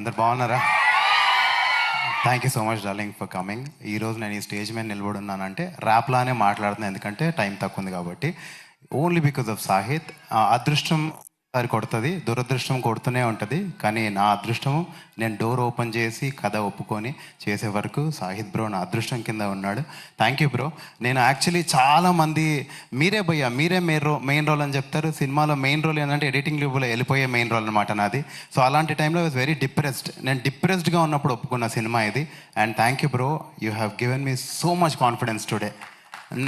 అందరు బాగున్నారా? Thank you so much darling for coming. ఈరోజు నేను ఈ స్టేజ్ మీద నిలబడున్నానంటే ర్యాప్లానే మాట్లాడుతున్నాను, ఎందుకంటే టైం తక్కువ ఉంది కాబట్టి. Only because of Sahith. అదృష్టం సారి కొడుతుంది, దురదృష్టం కొడుతూనే ఉంటుంది. కానీ నా అదృష్టము, నేను డోర్ ఓపెన్ చేసి కథ ఒప్పుకొని చేసే వరకు సాహిత్ బ్రో నా అదృష్టం కింద ఉన్నాడు. Thank you bro. నేను యాక్చువల్లీ చాలామంది మీరే భయ్యా, మీరే మెయిన్ రోల్ అని చెప్తారు. సినిమాలో మెయిన్ రోల్ ఏంటంటే ఎడిటింగ్ లివ్లో వెళ్ళిపోయే మెయిన్ రోల్ అనమాట నాది. సో అలాంటి టైంలో వాజ్ వెరీ డిప్రెస్డ్. నేను డిప్రెస్డ్గా ఉన్నప్పుడు ఒప్పుకున్న సినిమా ఇది. And thank you bro, you have given me so much confidence today.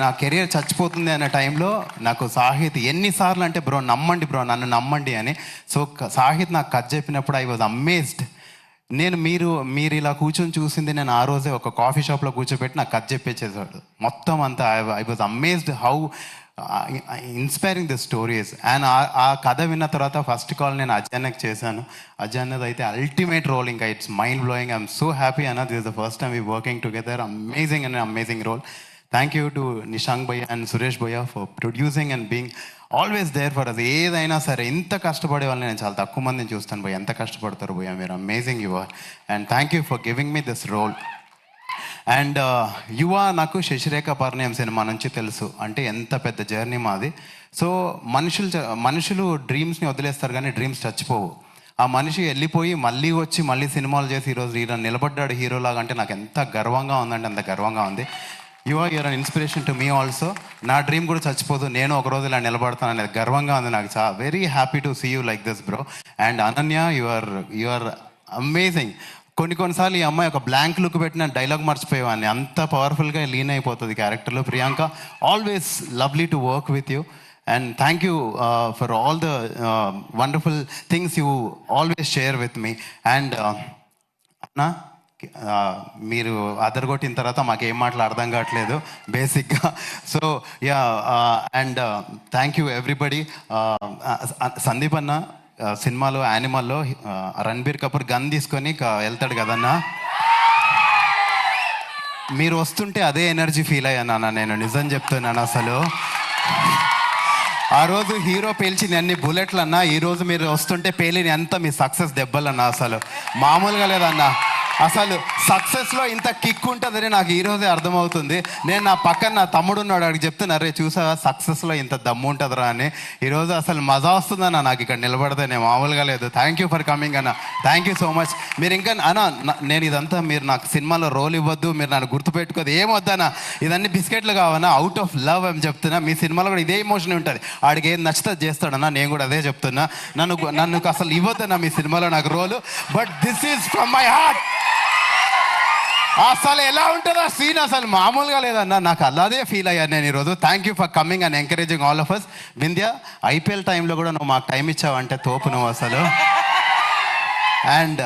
నా కెరియర్ చచ్చిపోతుంది అనే టైంలో నాకు సాహిత్ ఎన్నిసార్లు అంటే బ్రో నమ్మండి బ్రో, నన్ను నమ్మండి అని. సో సాహిత్ నాకు కథ చెప్పినప్పుడు ఐ వాజ్ అమేజ్డ్. నేను మీరు ఇలా కూర్చొని చూసింది నేను ఆ రోజే ఒక కాఫీ షాప్లో కూర్చోబెట్టి నాకు కథ చెప్పేసేసాడు మొత్తం అంతా. I was amazed how inspiring the stories. And ఆ కథ విన్న తర్వాత ఫస్ట్ కాల్ నేను అజయన్నకి చేశాను. అజయన్నది అయితే అల్టిమేట్ రోల్, ఇంకా it's mind blowing. I'm so happy అన్న, this is the first time we working together. Amazing and amazing role. Thank you to Nishank భయ్య అండ్ సురేష్ భయ్య for producing and being always there for us. ఏదైనా సరే ఇంత కష్టపడే వాళ్ళని నేను చాలా తక్కువ మందిని చూస్తాను భయ్య, ఎంత కష్టపడతారు భయ్య మీరు. Amazing you are. And thank you for giving me this role. And యువ నాకు శశిరేఖ పరిణయం సినిమా నుంచి తెలుసు, అంటే ఎంత పెద్ద జర్నీ మాది. సో మనుషులు డ్రీమ్స్ని వదిలేస్తారు కానీ డ్రీమ్స్ చచ్చిపోవు. ఆ మనిషి వెళ్ళిపోయి మళ్ళీ వచ్చి మళ్ళీ సినిమాలు చేసి ఈరోజు నిలబడ్డాడు హీరోలాగా, అంటే నాకు ఎంత గర్వంగా ఉందంటే అంత గర్వంగా ఉంది. You are an inspiration to me also. నా డ్రీమ్ కూడా చచ్చిపోదు, నేను ఒకరోజు ఇలా నిలబడతాను అనేది గర్వంగా ఉంది నాకు. Very happy to see you like this bro. And Ananya, you are amazing. కొన్నిసార్లు ఈ అమ్మాయి ఒక బ్లాంక్ లుక్ పెట్టిన డైలాగ్ మర్చిపోయేవాడిని, అంత పవర్ఫుల్గా లీన్ అయిపోతుంది క్యారెక్టర్లో. Priyanka, always lovely to work with you. And thank you for all the wonderful things you always share with me. And అన్నా, మీరు అదరగొట్టిన తర్వాత మాకేం మాటలు అర్థం కావట్లేదు బేసిక్గా. So yeah, and thank you everybody. Sandeep అన్న సినిమాలో యానిమల్లో రణబీర్ కపూర్ గన్ తీసుకొని వెళ్తాడు కదన్నా, మీరు వస్తుంటే అదే ఎనర్జీ ఫీల్ అయ్యాను నేను, నిజం చెప్తున్నాను. అసలు ఆ రోజు హీరో పేల్చింది అన్ని బుల్లెట్లు అన్నా, ఈరోజు మీరు వస్తుంటే పేలిని అంతా మీ సక్సెస్ దెబ్బలన్నా. అసలు మామూలుగా లేదన్నా. అసలు సక్సెస్లో ఇంత కిక్ ఉంటుందని నాకు ఈరోజే అర్థమవుతుంది. నేను నా పక్కన నా తమ్ముడు ఉన్నాడు, అడిగి చెప్తున్నా, రే చూసా సక్సెస్లో ఇంత దమ్ము ఉంటుందిరా అని. ఈరోజు అసలు మజా వస్తుందన్న నాకు ఇక్కడ నిలబడితేనే, మామూలుగా లేదు. థ్యాంక్ యూ ఫర్ కమింగ్ అన్న, థ్యాంక్ యూ సో మచ్. మీరు ఇంకా అన్న, నేను ఇదంతా మీరు నాకు సినిమాలో రోల్ ఇవ్వద్దు, మీరు నన్ను గుర్తుపెట్టుకోదు, ఏమొద్దన్నా, ఇదన్నీ బిస్కెట్లు కావన్నా, అవుట్ ఆఫ్ లవ్ అని చెప్తున్నా. మీ సినిమాలో కూడా ఇదే ఎమోషన్ ఉంటుంది, ఆడికి ఏం నచ్చితే చేస్తాడన్నా, నేను కూడా అదే చెప్తున్నా. నన్ను అసలు ఇవ్వద్దన్నా మీ సినిమాలో నాకు role, but this is from my heart. అసలు ఎలా ఉంటుందో సీన్ అసలు మామూలుగా లేదన్నా, నాకు అలాగే ఫీల్ అయ్యాను నేను ఈరోజు. Thank you for coming and encouraging all of us. Vindhya, IPL టైంలో కూడా నువ్వు మాకు టైం ఇచ్చావంటే తోపు నువ్వు అసలు. And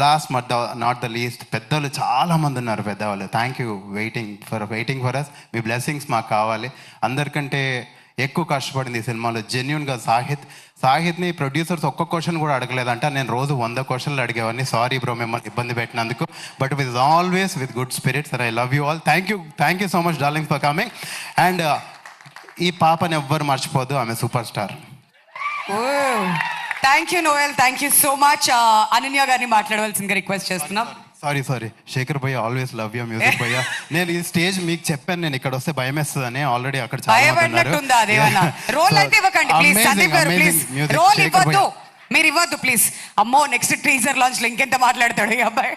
last but not the least, పెద్దలు చాలామంది ఉన్నారు పెద్దవాళ్ళు. Thank you waiting for us. మీ బ్లెస్సింగ్స్ మాకు కావాలి. అందరికంటే ఎక్కువ కష్టపడింది ఈ సినిమాలో జెన్యున్గా సాహిత్ని ప్రొడ్యూసర్స్ ఒక్క క్వశ్చన్ కూడా అడగలేదంట. నేను రోజు 100 క్వశ్చన్లు అడిగేవాడిని. సారీ బ్రో మిమ్మల్ని ఇబ్బంది పెట్టినందుకు, but with always with good spirits. I love you all. Thank you so much darling for coming. And ఈ పాపని ఎవ్వరు మర్చిపోదు, ఆమె super star. Thank you Noel, thank you so much. Ananya గారిని మాట్లాడవలసిందిగా రిక్వెస్ట్ చేస్తున్నాం. సారీ శేఖర్ భయ్య, ఆల్వేస్ లవ్ యూ మ్యూజిక్ భయ్య. నేను ఈ స్టేజ్ మీకు చెప్పాను, నేను ఇక్కడ వస్తే భయం వేస్తుంది అని. ఆల్రెడీ అక్కడ మీరు ఇవ్వద్దు ప్లీజ్. అమ్మో, నెక్స్ట్ టీజర్ లాంచ్ లో ఇంకెంత మాట్లాడతాడు ఈ అబ్బాయి.